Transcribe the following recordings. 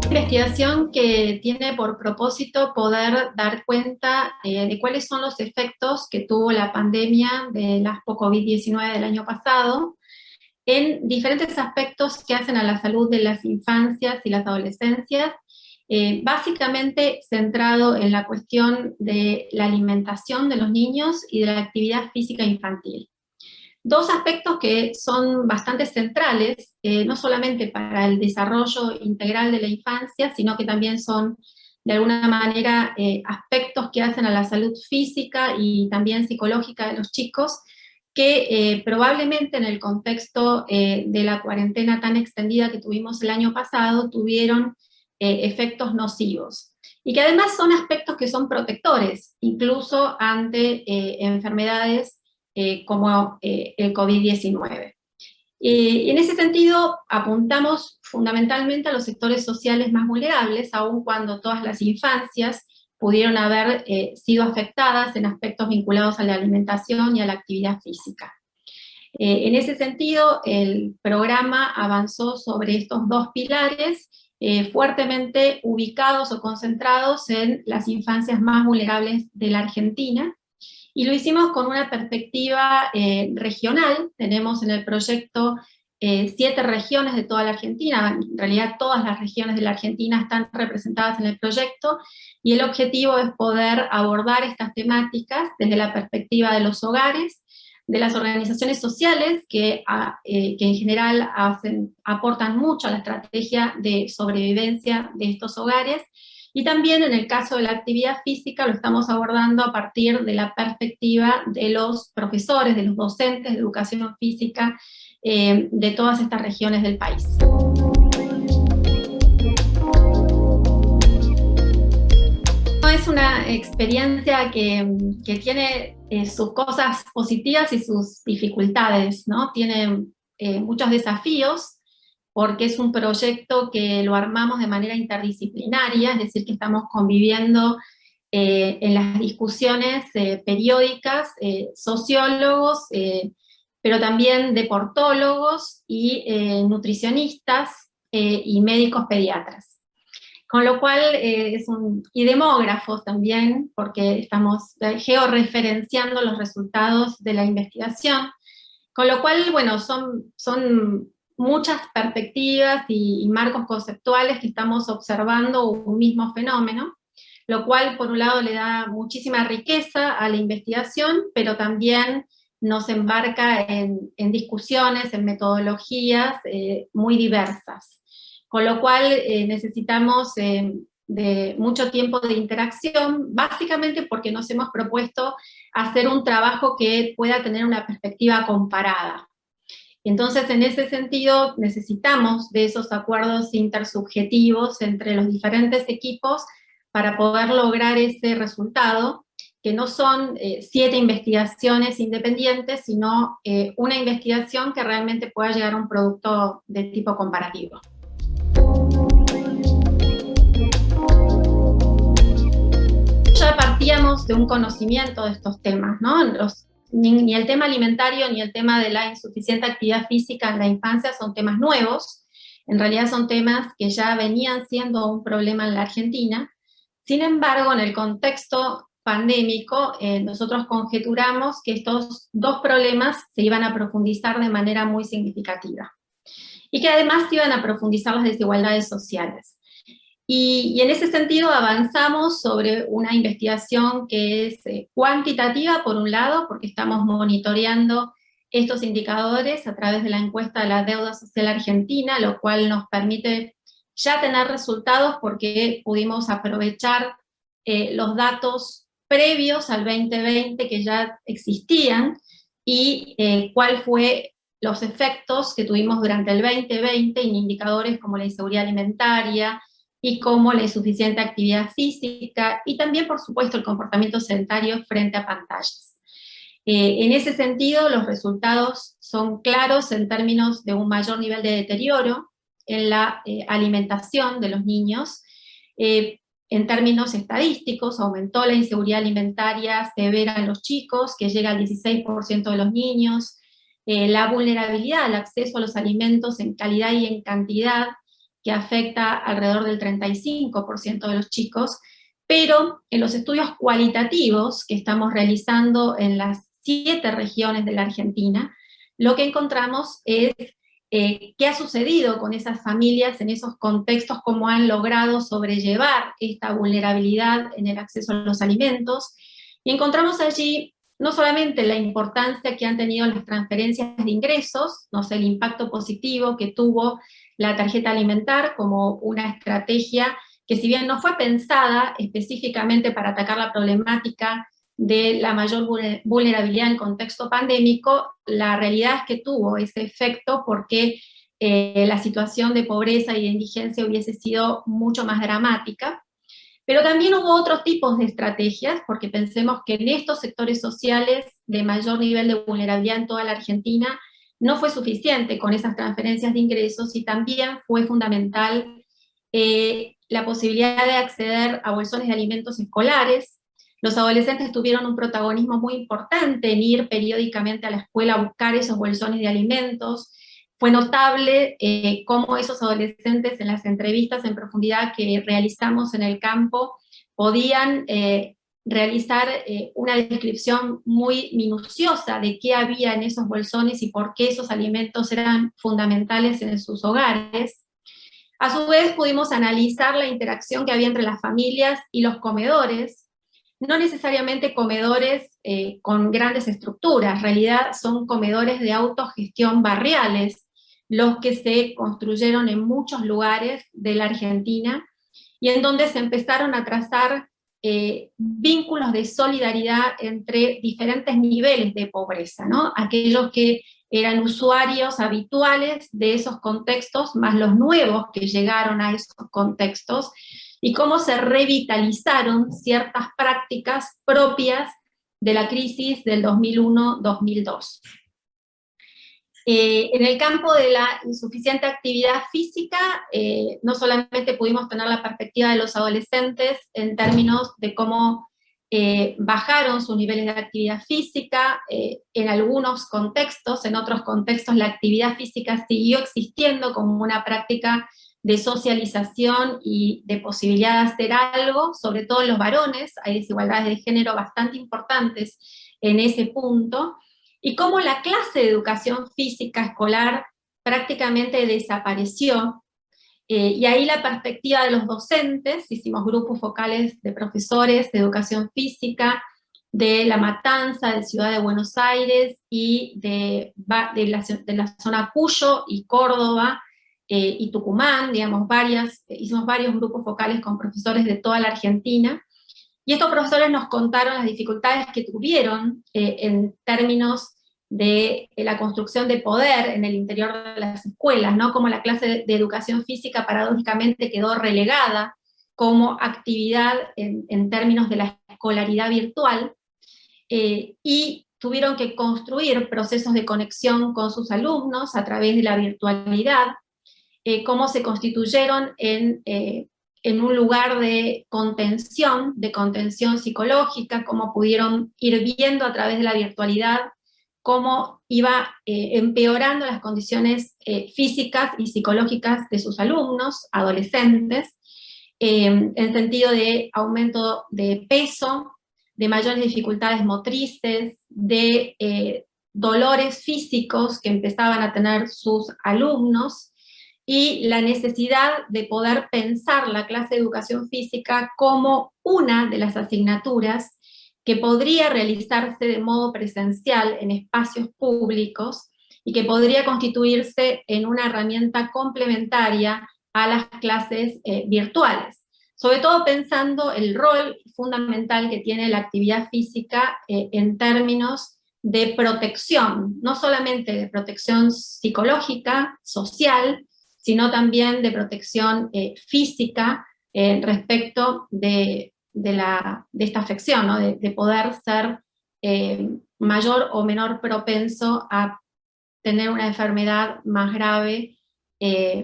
Investigación que tiene por propósito poder dar cuenta de cuáles son los efectos que tuvo la pandemia de la COVID-19 del año pasado en diferentes aspectos que hacen a la salud de las infancias y las adolescencias, básicamente centrado en la cuestión de la alimentación de los niños y de la actividad física infantil. Dos aspectos que son bastante centrales, no solamente para el desarrollo integral de la infancia, sino que también son, de alguna manera, aspectos que hacen a la salud física y también psicológica de los chicos, que probablemente en el contexto de la cuarentena tan extendida que tuvimos el año pasado, tuvieron efectos nocivos. Y que además son aspectos que son protectores, incluso ante enfermedades como el COVID-19. Y en ese sentido apuntamos fundamentalmente a los sectores sociales más vulnerables, aun cuando todas las infancias pudieron haber sido afectadas en aspectos vinculados a la alimentación y a la actividad física. En ese sentido, el programa avanzó sobre estos dos pilares, fuertemente ubicados o concentrados en las infancias más vulnerables de la Argentina, y lo hicimos con una perspectiva regional. Tenemos en el proyecto 7 regiones de toda la Argentina, en realidad todas las regiones de la Argentina están representadas en el proyecto, y el objetivo es poder abordar estas temáticas desde la perspectiva de los hogares, de las organizaciones sociales que en general aportan mucho a la estrategia de sobrevivencia de estos hogares, y también en el caso de la actividad física lo estamos abordando a partir de la perspectiva de los profesores, de los docentes de educación física de todas estas regiones del país. Es una experiencia que tiene sus cosas positivas y sus dificultades, ¿no? Tiene muchos desafíos, porque es un proyecto que lo armamos de manera interdisciplinaria, es decir, que estamos conviviendo en las discusiones periódicas, sociólogos, pero también deportólogos y nutricionistas y médicos pediatras. Con lo cual y demógrafos también, porque estamos georreferenciando los resultados de la investigación, con lo cual, bueno, son muchas perspectivas y marcos conceptuales que estamos observando un mismo fenómeno, lo cual por un lado le da muchísima riqueza a la investigación, pero también nos embarca en discusiones, en metodologías muy diversas. Con lo cual necesitamos de mucho tiempo de interacción, básicamente porque nos hemos propuesto hacer un trabajo que pueda tener una perspectiva comparada. Entonces, en ese sentido, necesitamos de esos acuerdos intersubjetivos entre los diferentes equipos para poder lograr ese resultado, que no son 7 investigaciones independientes, sino una investigación que realmente pueda llegar a un producto de tipo comparativo. Ya partíamos de un conocimiento de estos temas, ¿no? Ni el tema alimentario ni el tema de la insuficiente actividad física en la infancia son temas nuevos, en realidad son temas que ya venían siendo un problema en la Argentina. Sin embargo, en el contexto pandémico, nosotros conjeturamos que estos dos problemas se iban a profundizar de manera muy significativa, y que además iban a profundizar las desigualdades sociales. Y en ese sentido avanzamos sobre una investigación que es cuantitativa, por un lado, porque estamos monitoreando estos indicadores a través de la encuesta de la deuda social argentina, lo cual nos permite ya tener resultados porque pudimos aprovechar los datos previos al 2020 que ya existían, y cuál fue los efectos que tuvimos durante el 2020 en indicadores como la inseguridad alimentaria, y como la insuficiente actividad física, y también, por supuesto, el comportamiento sedentario frente a pantallas. En ese sentido, los resultados son claros en términos de un mayor nivel de deterioro en la alimentación de los niños. En términos estadísticos, aumentó la inseguridad alimentaria severa en los chicos, que llega al 16% de los niños, la vulnerabilidad al acceso a los alimentos en calidad y en cantidad, que afecta alrededor del 35% de los chicos, pero en los estudios cualitativos que estamos realizando en las 7 regiones de la Argentina, lo que encontramos es qué ha sucedido con esas familias en esos contextos, cómo han logrado sobrellevar esta vulnerabilidad en el acceso a los alimentos, y encontramos allí no solamente la importancia que han tenido las transferencias de ingresos, no sé, el impacto positivo que tuvo la tarjeta alimentar como una estrategia que, si bien no fue pensada específicamente para atacar la problemática de la mayor vulnerabilidad en contexto pandémico, la realidad es que tuvo ese efecto porque la situación de pobreza y de indigencia hubiese sido mucho más dramática. Pero también hubo otros tipos de estrategias, porque pensemos que en estos sectores sociales de mayor nivel de vulnerabilidad en toda la Argentina, no fue suficiente con esas transferencias de ingresos, y también fue fundamental la posibilidad de acceder a bolsones de alimentos escolares. Los adolescentes tuvieron un protagonismo muy importante en ir periódicamente a la escuela a buscar esos bolsones de alimentos. Fue notable cómo esos adolescentes, en las entrevistas en profundidad que realizamos en el campo, podían realizar una descripción muy minuciosa de qué había en esos bolsones y por qué esos alimentos eran fundamentales en sus hogares. A su vez, pudimos analizar la interacción que había entre las familias y los comedores, no necesariamente comedores con grandes estructuras, en realidad son comedores de autogestión barriales, los que se construyeron en muchos lugares de la Argentina, y en donde se empezaron a trazar vínculos de solidaridad entre diferentes niveles de pobreza, ¿no? Aquellos que eran usuarios habituales de esos contextos, más los nuevos que llegaron a esos contextos, y cómo se revitalizaron ciertas prácticas propias de la crisis del 2001-2002. En el campo de la insuficiente actividad física, no solamente pudimos tener la perspectiva de los adolescentes en términos de cómo bajaron sus niveles de actividad física, en algunos contextos, en otros contextos la actividad física siguió existiendo como una práctica de socialización y de posibilidad de hacer algo, sobre todo en los varones, hay desigualdades de género bastante importantes en ese punto, y cómo la clase de educación física escolar prácticamente desapareció. Y ahí la perspectiva de los docentes, hicimos grupos focales de profesores de educación física, de La Matanza, de Ciudad de Buenos Aires, y de la zona Cuyo y Córdoba, y Tucumán, digamos, hicimos varios grupos focales con profesores de toda la Argentina, y estos profesores nos contaron las dificultades que tuvieron en términos de la construcción de poder en el interior de las escuelas, ¿no? Como la clase de educación física paradójicamente quedó relegada como actividad en términos de la escolaridad virtual, y tuvieron que construir procesos de conexión con sus alumnos a través de la virtualidad, cómo se constituyeron en un lugar de contención psicológica, cómo pudieron ir viendo a través de la virtualidad cómo iba empeorando las condiciones físicas y psicológicas de sus alumnos, adolescentes, en sentido de aumento de peso, de mayores dificultades motrices, de dolores físicos que empezaban a tener sus alumnos, y la necesidad de poder pensar la clase de educación física como una de las asignaturas que podría realizarse de modo presencial en espacios públicos y que podría constituirse en una herramienta complementaria a las clases virtuales. Sobre todo pensando el rol fundamental que tiene la actividad física en términos de protección, no solamente de protección psicológica, social, sino también de protección física respecto de esta afección, ¿no? de poder ser mayor o menor propenso a tener una enfermedad más grave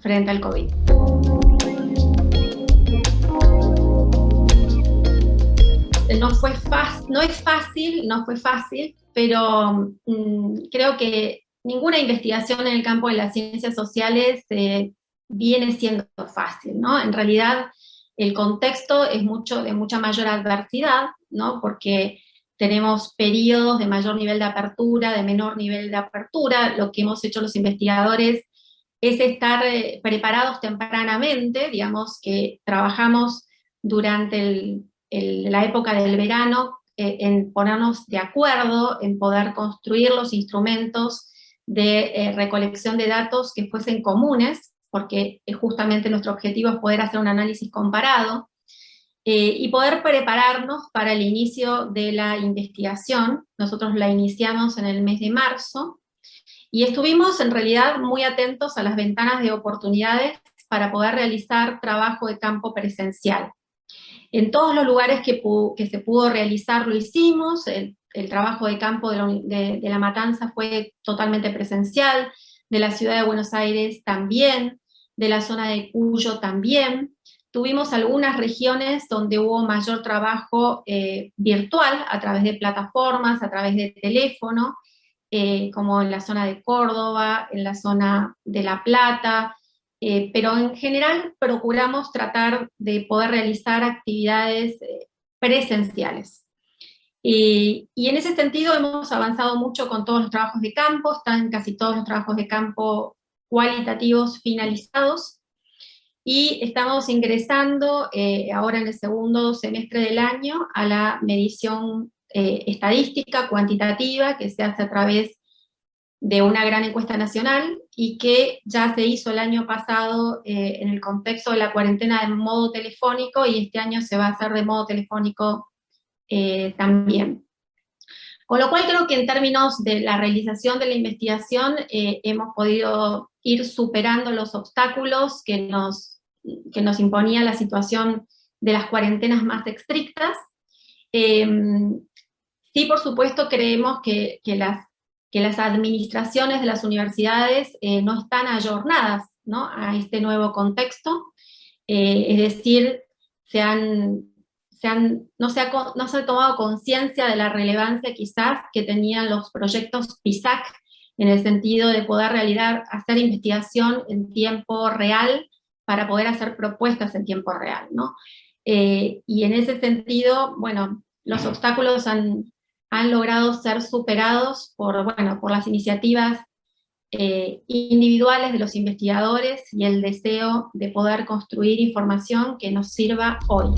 frente al COVID. No fue fácil, pero creo que ninguna investigación en el campo de las ciencias sociales viene siendo fácil, ¿no? En realidad, el contexto es de mucha mayor adversidad, ¿no? Porque tenemos periodos de mayor nivel de apertura, de menor nivel de apertura. Lo que hemos hecho los investigadores es estar preparados tempranamente, digamos que trabajamos durante la época del verano en ponernos de acuerdo, en poder construir los instrumentos de recolección de datos que fuesen comunes, porque justamente nuestro objetivo es poder hacer un análisis comparado, y poder prepararnos para el inicio de la investigación. Nosotros la iniciamos en el mes de marzo, y estuvimos en realidad muy atentos a las ventanas de oportunidades para poder realizar trabajo de campo presencial. En todos los lugares que se pudo realizar lo hicimos. El trabajo de campo de La Matanza fue totalmente presencial, de la ciudad de Buenos Aires también, de la zona de Cuyo también. Tuvimos algunas regiones donde hubo mayor trabajo virtual, a través de plataformas, a través de teléfono, como en la zona de Córdoba, en la zona de La Plata, pero en general procuramos tratar de poder realizar actividades presenciales. Y en ese sentido hemos avanzado mucho con todos los trabajos de campo. Están casi todos los trabajos de campo cualitativos finalizados, y estamos ingresando ahora en el segundo semestre del año a la medición estadística cuantitativa, que se hace a través de una gran encuesta nacional, y que ya se hizo el año pasado en el contexto de la cuarentena de modo telefónico, y este año se va a hacer de modo telefónico también. Con lo cual creo que en términos de la realización de la investigación hemos podido ir superando los obstáculos que nos imponía la situación de las cuarentenas más estrictas. Sí, por supuesto, creemos que las administraciones de las universidades no están ayornadas, ¿no?, a este nuevo contexto. Es decir, no se ha tomado conciencia de la relevancia quizás que tenían los proyectos PISAC, en el sentido de poder hacer investigación en tiempo real para poder hacer propuestas en tiempo real, ¿no? Y en ese sentido, bueno, los obstáculos han logrado ser superados por las iniciativas individuales de los investigadores y el deseo de poder construir información que nos sirva hoy.